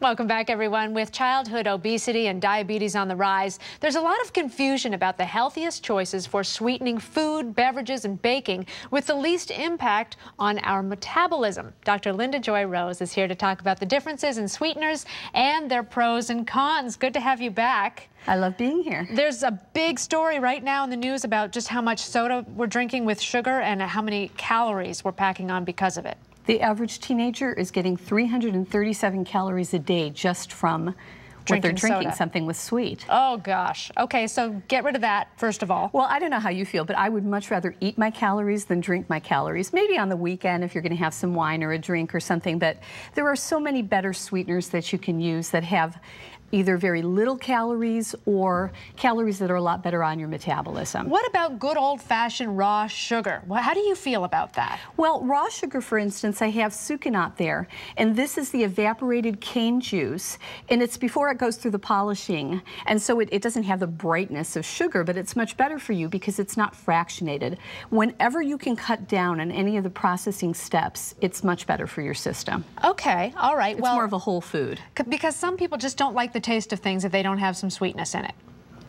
Welcome back, everyone. With childhood obesity and diabetes on the rise, there's a lot of confusion about the healthiest choices for sweetening food, beverages, and baking with the least impact on our metabolism. Dr. Linda Joy Rose is here to talk about the differences in sweeteners and their pros and cons. Good to have you back. I love being here. There's a big story right now in the news about just how much soda we're drinking with sugar and how many calories we're packing on because of it. The average teenager is getting 337 calories a day just from what they're drinking, soda. Something with sweet. Oh, gosh. Okay, so get rid of that, first of all. Well, I don't know how you feel, but I would much rather eat my calories than drink my calories. Maybe on the weekend if you're going to have some wine or a drink or something, but there are so many better sweeteners that you can use that have either very little calories or calories that are a lot better on your metabolism. What about good old-fashioned raw sugar? How do you feel about that? Well, raw sugar, for instance, I have sucanat there, and this is the evaporated cane juice, and it's before it goes through the polishing, and so it doesn't have the brightness of sugar, but it's much better for you because it's not fractionated. Whenever you can cut down on any of the processing steps, it's much better for your system. Okay, all right. It's more of a whole food. Because some people just don't like the taste of things if they don't have some sweetness in it.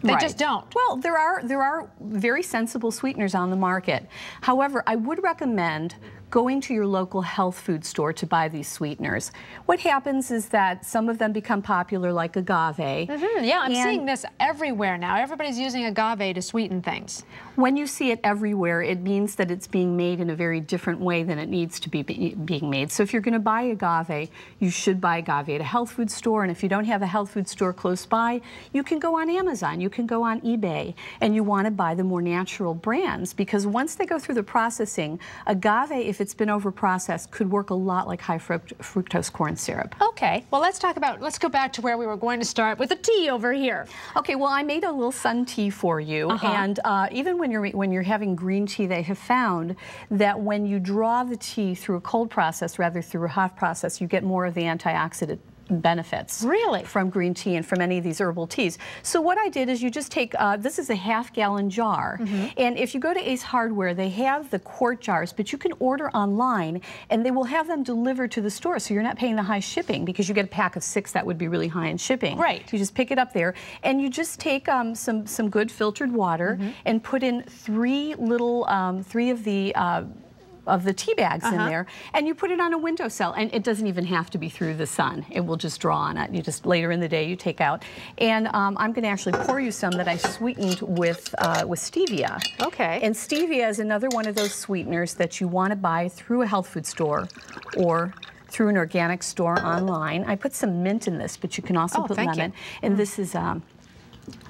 They just don't. Well, there are very sensible sweeteners on the market. However, I would recommend going to your local health food store to buy these sweeteners. What happens is that some of them become popular, like agave. Yeah, I'm seeing this everywhere now. Everybody's using agave to sweeten things. When you see it everywhere, it means that it's being made in a very different way than it needs to be being made. So if you're going to buy agave, you should buy agave at a health food store. And if you don't have a health food store close by, you can go on Amazon, you can go on eBay, and you want to buy the more natural brands, because once they go through the processing, agave, if it's been over-processed, could work a lot like high fructose corn syrup. Okay, well, let's go back to where we were going to start with the tea over here. Okay, well, I made a little sun tea for you, and even when you're having green tea, they have found that when you draw the tea through a cold process rather through a hot process, you get more of the antioxidant benefits from green tea and from any of these herbal teas. So what I did is you just take, this is a half-gallon jar, and if you go to Ace Hardware, they have the quart jars, but you can order online and they will have them delivered to the store, so you're not paying the high shipping, because you get a pack of 6 that would be really high in shipping. Right. You just pick it up there, and you just take some good filtered water and put in 3 of the tea bags in there, and you put it on a windowsill, and it doesn't even have to be through the sun. It will just draw on it. You just, later in the day, you take out. And I'm going to actually pour you some that I sweetened with stevia. Okay. And stevia is another one of those sweeteners that you want to buy through a health food store or through an organic store online. I put some mint in this, but you can also put lemon. And this is a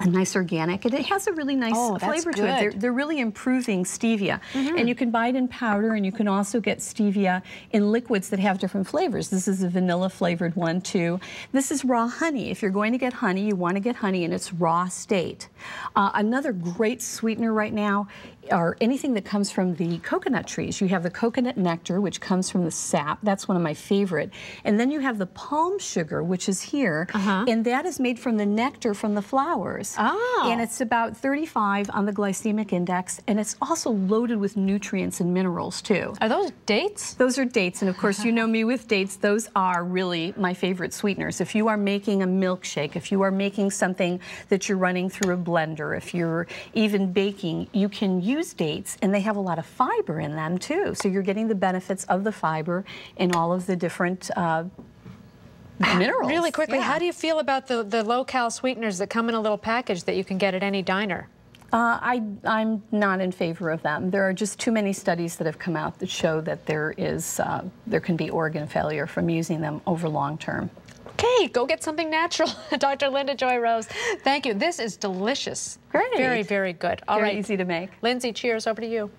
nice organic, and it has a really nice flavor to it. They're really improving stevia. And you can buy it in powder, and you can also get stevia in liquids that have different flavors. This is a vanilla flavored one too. This is raw honey. If you're going to get honey, you want to get honey in its raw state. Another great sweetener right now are anything that comes from the coconut trees. You have the coconut nectar, which comes from the sap. That's one of my favorite. And then you have the palm sugar, which is here, and that is made from the nectar from the flowers. And it's about 35 on the glycemic index, and it's also loaded with nutrients and minerals too. Are those dates? Those are dates, and of course you know me with dates. Those are really my favorite sweeteners. If you are making a milkshake, if you are making something that you're running through a blender, if you're even baking, you can use dates, and they have a lot of fiber in them too. So you're getting the benefits of the fiber and all of the different minerals. Really quickly, how do you feel about the low-cal sweeteners that come in a little package that you can get at any diner? I'm not in favor of them. There are just too many studies that have come out that show that there can be organ failure from using them over long term. Okay, go get something natural. Dr. Linda Joy Rose, thank you. This is delicious. Great. Very, very good. All right. Very easy to make. Lindsay, cheers. Over to you.